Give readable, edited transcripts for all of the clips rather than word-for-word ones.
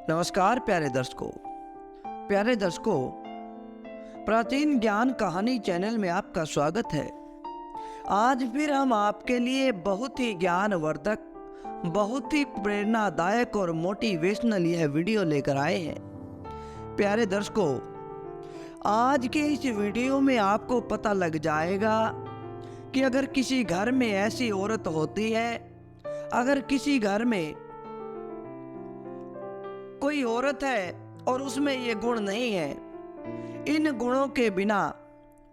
नमस्कार प्यारे दर्शकों, प्राचीन ज्ञान कहानी चैनल में आपका स्वागत है। आज फिर हम आपके लिए बहुत ही ज्ञानवर्धक, बहुत ही प्रेरणादायक और मोटिवेशनल यह वीडियो लेकर आए हैं। प्यारे दर्शकों, आज के इस वीडियो में आपको पता लग जाएगा कि अगर किसी घर में ऐसी औरत होती है, अगर किसी घर में कोई औरत है और उसमें ये गुण नहीं है, इन गुणों के बिना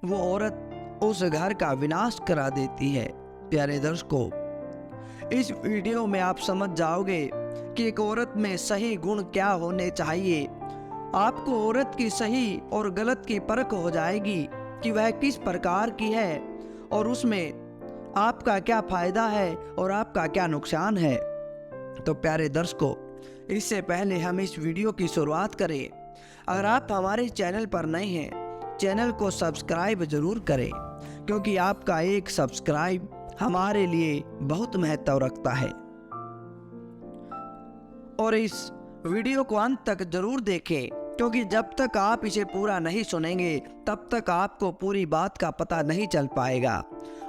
वो औरत उस घर का विनाश करा देती है। प्यारे दर्शकों, इस वीडियो में आप समझ जाओगे कि एक औरत में सही गुण क्या होने चाहिए। आपको औरत की सही और गलत की परख हो जाएगी कि वह किस प्रकार की है और उसमें आपका क्या फायदा है और आपका क्या नुकसान है। तो प्यारे दर्शकों, इससे पहले हम इस वीडियो की शुरुआत करें, अगर आप हमारे चैनल पर नए हैं, चैनल को सब्सक्राइब जरूर करें, क्योंकि आपका एक सब्सक्राइब हमारे लिए बहुत महत्व रखता है। और इस वीडियो को अंत तक जरूर देखें, क्योंकि जब तक आप इसे पूरा नहीं सुनेंगे तब तक आपको पूरी बात का पता नहीं चल पाएगा।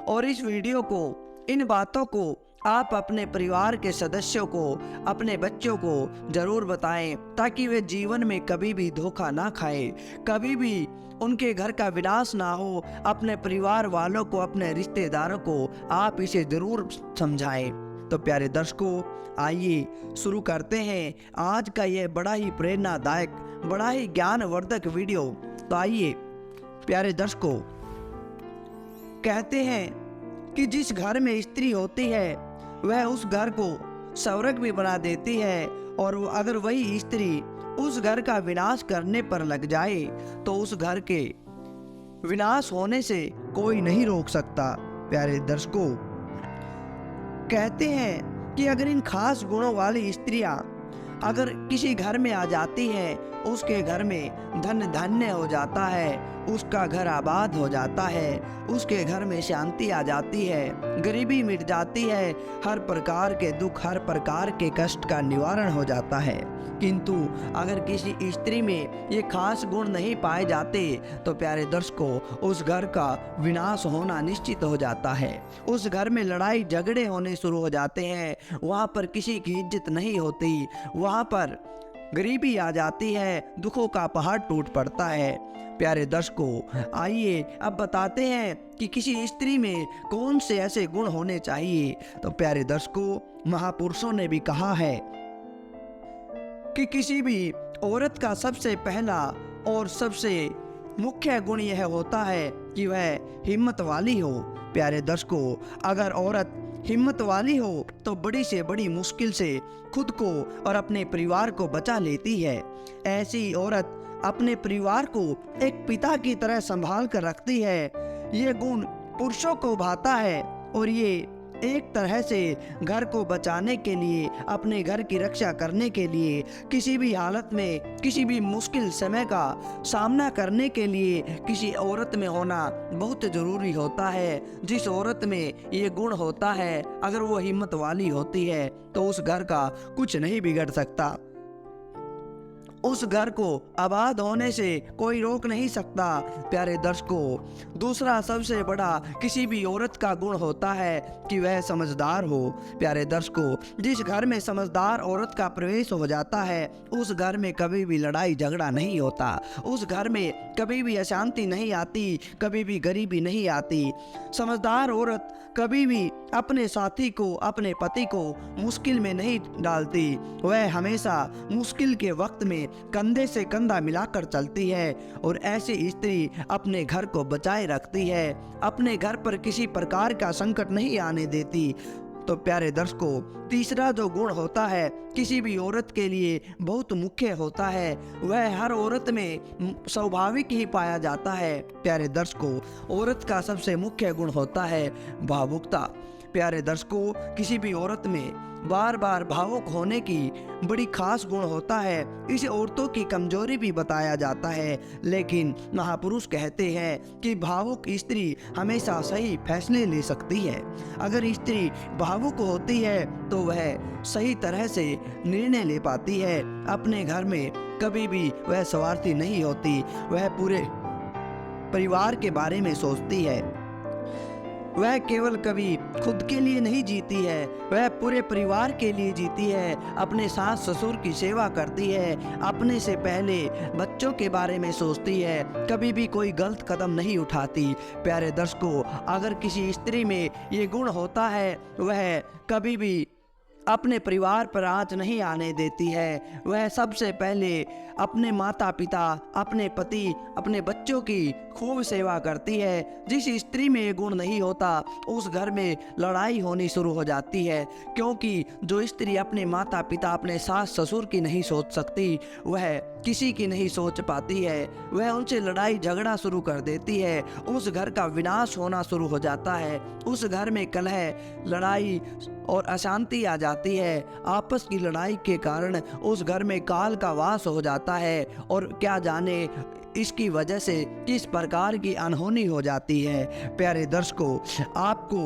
और इस वीडियो को, इन बातों को आप अपने परिवार के सदस्यों को, अपने बच्चों को जरूर बताएं, ताकि वे जीवन में कभी भी धोखा ना खाएं, कभी भी उनके घर का विनाश ना हो। अपने परिवार वालों को, अपने रिश्तेदारों को आप इसे जरूर समझाएं। तो प्यारे दर्शकों, आइए शुरू करते हैं आज का यह बड़ा ही प्रेरणादायक, बड़ा ही ज्ञानवर्धक वीडियो। तो आइए प्यारे दर्शकों, कहते हैं कि जिस घर में स्त्री होती है वह उस घर को स्वर्ग भी बना देती है, और अगर वही स्त्री उस घर का विनाश करने पर लग जाए तो उस घर के विनाश होने से कोई नहीं रोक सकता। प्यारे दर्शकों, कहते हैं कि अगर इन खास गुणों वाली स्त्रियां अगर किसी घर में आ जाती है, उसके घर में धन धान्य हो जाता है, उसका घर आबाद हो जाता है, उसके घर में शांति आ जाती है, गरीबी मिट जाती है, हर प्रकार के दुख, हर प्रकार के कष्ट का निवारण हो जाता है। किंतु अगर किसी स्त्री में ये खास गुण नहीं पाए जाते तो प्यारे दर्शकों, उस घर का विनाश होना निश्चित हो जाता है। उस घर में लड़ाई झगड़े होने शुरू हो जाते हैं, वहाँ पर किसी की इज्जत नहीं होती, वहाँ पर गरीबी आ जाती है, दुखों का पहाड़ टूट पड़ता है। प्यारे दर्शकों, आइए अब बताते हैं कि किसी स्त्री में कौन से ऐसे गुण होने चाहिए। तो प्यारे दर्शकों, महापुरुषों ने भी कहा है कि किसी भी औरत का सबसे पहला और सबसे मुख्य गुण यह होता है कि वह हिम्मत वाली हो। प्यारे दर्शकों, अगर औरत हिम्मत वाली हो तो बड़ी से बड़ी मुश्किल से खुद को और अपने परिवार को बचा लेती है। ऐसी औरत अपने परिवार को एक पिता की तरह संभाल कर रखती है। ये गुण पुरुषों को भाता है और ये एक तरह से घर को बचाने के लिए, अपने घर की रक्षा करने के लिए, किसी भी हालत में, किसी भी मुश्किल समय का सामना करने के लिए किसी औरत में होना बहुत ज़रूरी होता है। जिस औरत में ये गुण होता है, अगर वो हिम्मत वाली होती है तो उस घर का कुछ नहीं बिगड़ सकता, उस घर को आबाद होने से कोई रोक नहीं सकता। प्यारे दर्शकों, दूसरा सबसे बड़ा किसी भी औरत का गुण होता है कि वह समझदार हो। प्यारे दर्शकों, जिस घर में समझदार औरत का प्रवेश हो जाता है, उस घर में कभी भी लड़ाई झगड़ा नहीं होता, उस घर में कभी भी अशांति नहीं आती, कभी भी गरीबी नहीं आती। समझदार औरत कभी भी अपने साथी को, अपने पति को मुश्किल में नहीं डालती, वह हमेशा मुश्किल के वक्त में कंधे से कंधा मिलाकर चलती है और ऐसी स्त्री अपने घर को बचाए रखती है, अपने घर पर किसी प्रकार का संकट नहीं आने देती। तो प्यारे दर्शकों, तीसरा जो गुण होता है किसी भी औरत के लिए बहुत मुख्य होता है, वह हर औरत में स्वाभाविक ही पाया जाता है। प्यारे दर्शकों, औरत का सबसे मुख्य गुण होता है भावुकता। प्यारे दर्शकों, किसी भी औरत में बार बार भावुक होने की बड़ी खास गुण होता है। इसे औरतों की कमजोरी भी बताया जाता है, लेकिन महापुरुष कहते हैं कि भावुक स्त्री हमेशा सही फैसले ले सकती है। अगर स्त्री भावुक होती है तो वह सही तरह से निर्णय ले पाती है। अपने घर में कभी भी वह स्वार्थी नहीं होती, वह पूरे परिवार के बारे में सोचती है। वह केवल कभी खुद के लिए नहीं जीती है, वह पूरे परिवार के लिए जीती है। अपने सास ससुर की सेवा करती है, अपने से पहले बच्चों के बारे में सोचती है, कभी भी कोई गलत कदम नहीं उठाती। प्यारे दर्शकों, अगर किसी स्त्री में ये गुण होता है, वह कभी भी अपने परिवार पर आँच नहीं आने देती है। वह सबसे पहले अपने माता पिता, अपने पति, अपने बच्चों की खूब सेवा करती है। जिस स्त्री में ये गुण नहीं होता, उस घर में लड़ाई होनी शुरू हो जाती है, क्योंकि जो स्त्री अपने माता पिता, अपने सास ससुर की नहीं सोच सकती, वह किसी की नहीं सोच पाती है। वह उनसे लड़ाई झगड़ा शुरू कर देती है, उस घर का विनाश होना शुरू हो जाता है। उस घर में कलह, लड़ाई और अशांति आ जाती है। आपस की लड़ाई के कारण उस घर में काल का वास हो जाता है, और क्या जाने इसकी वजह से किस प्रकार की अनहोनी हो जाती है। प्यारे दर्शकों, आपको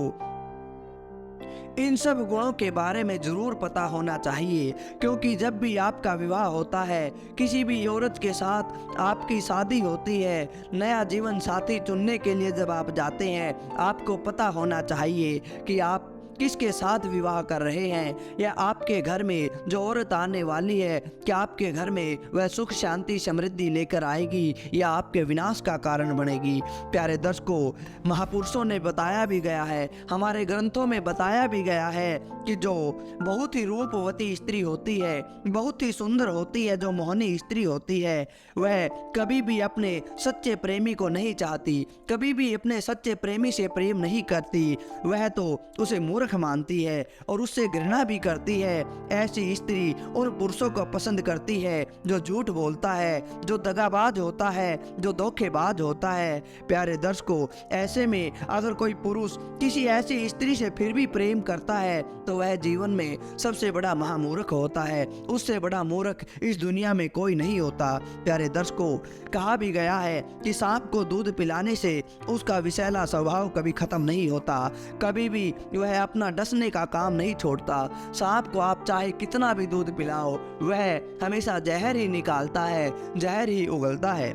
इन सब गुणों के बारे में जरूर पता होना चाहिए, क्योंकि जब भी आपका विवाह होता है, किसी भी औरत के साथ आपकी शादी होती है, नया जीवन साथी चुनने के लिए जब आप जाते हैं, आपको पता होना चाहिए कि आप किसके साथ विवाह कर रहे हैं, या आपके घर में जो औरत आने वाली है, क्या आपके घर में वह सुख शांति समृद्धि लेकर आएगी या आपके विनाश का कारण बनेगी। प्यारे दर्शकों, महापुरुषों ने बताया भी गया है, हमारे ग्रंथों में बताया भी गया है कि जो बहुत ही रूपवती स्त्री होती है, बहुत ही सुंदर होती है, जो मोहनी स्त्री होती है, वह कभी भी अपने सच्चे प्रेमी को नहीं चाहती, कभी भी अपने सच्चे प्रेमी से प्रेम नहीं करती। वह तो उसे मूर्ख मानती है और उससे घृणा भी करती है। ऐसी स्त्री उन पुरुषों को पसंद करती है जो झूठ बोलता है, जो दगाबाज होता है, जो धोखेबाज होता है। प्यारे दर्शकों, ऐसे में अगर कोई पुरुष किसी ऐसी स्त्री से फिर भी प्रेम करता है, तो वह जीवन में सबसे बड़ा महामूर्ख होता है। उससे बड़ा मूर्ख इस दुनिया में कोई नहीं होता। प्यारे दर्शकों, कहा भी गया है कि सांप को दूध पिलाने से उसका विषैला स्वभाव कभी खत्म नहीं होता, कभी भी वह अपना डसने का काम नहीं छोड़ता। सांप को आप चाहे कितना भी दूध पिलाओ, वह हमेशा जहर ही निकालता है, जहर ही उगलता है।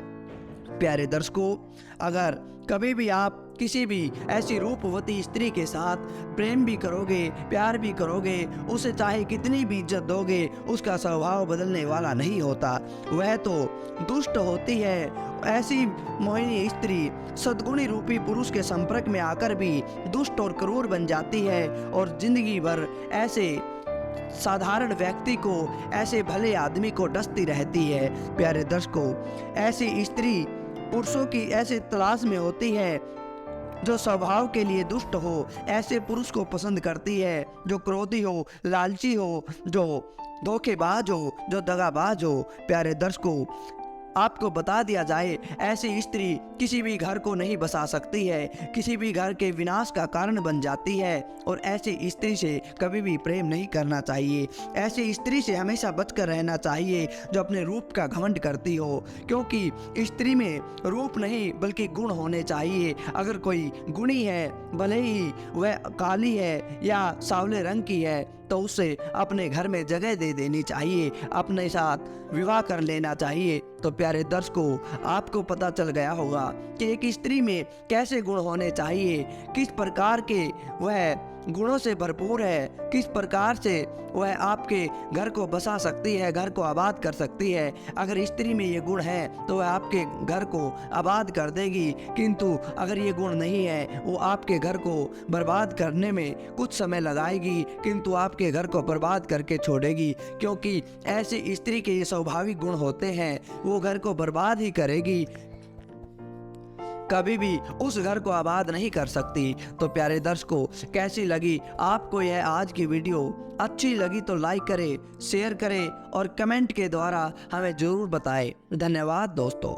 प्यारे दर्शकों, अगर कभी भी आप किसी भी ऐसी रूपवती स्त्री के साथ प्रेम भी करोगे, प्यार भी करोगे, उसे चाहे कितनी भी इज्जत दोगे, उसका स्वभाव बदलने वाला नहीं होता। वह तो दुष्ट होती है। ऐसी मोहिनी स्त्री सद्गुणी रूपी पुरुष के संपर्क में आकर भी दुष्ट और क्रूर बन जाती है, और जिंदगी भर ऐसे साधारण व्यक्ति को, ऐसे भले आदमी को डसती रहती है। प्यारे दर्शकों, ऐसी स्त्री पुरुषों की ऐसे तलाश में होती है जो स्वभाव के लिए दुष्ट हो, ऐसे पुरुष को पसंद करती है जो क्रोधी हो, लालची हो, जो धोखेबाज हो, जो दगाबाज हो। प्यारे दर्शकों, आपको बता दिया जाए, ऐसी स्त्री किसी भी घर को नहीं बसा सकती है, किसी भी घर के विनाश का कारण बन जाती है, और ऐसी स्त्री से कभी भी प्रेम नहीं करना चाहिए। ऐसी स्त्री से हमेशा बचकर रहना चाहिए जो अपने रूप का घमंड करती हो, क्योंकि स्त्री में रूप नहीं बल्कि गुण होने चाहिए। अगर कोई गुणी है, भले ही वह काली है या सांवले रंग की है, तो उसे अपने घर में जगह दे देनी चाहिए, अपने साथ विवाह कर लेना चाहिए। तो प्यारे दर्शकों, आपको पता चल गया होगा कि एक स्त्री में कैसे गुण होने चाहिए, किस प्रकार के वह गुणों से भरपूर है, किस प्रकार से वह आपके घर को बसा सकती है, घर को आबाद कर सकती है। अगर स्त्री में ये गुण है तो वह आपके घर को आबाद कर देगी, किंतु अगर ये गुण नहीं है, वो आपके घर को बर्बाद करने में कुछ समय लगाएगी, किंतु आपके घर को बर्बाद करके छोड़ेगी, क्योंकि ऐसी स्त्री के ये स्वाभाविक गुण होते हैं, वो घर को बर्बाद ही करेगी, कभी भी उस घर को आबाद नहीं कर सकती। तो प्यारे दर्शकों, कैसी लगी आपको यह आज की वीडियो? अच्छी लगी तो लाइक करें, शेयर करें और कमेंट के द्वारा हमें ज़रूर बताएं। धन्यवाद दोस्तों।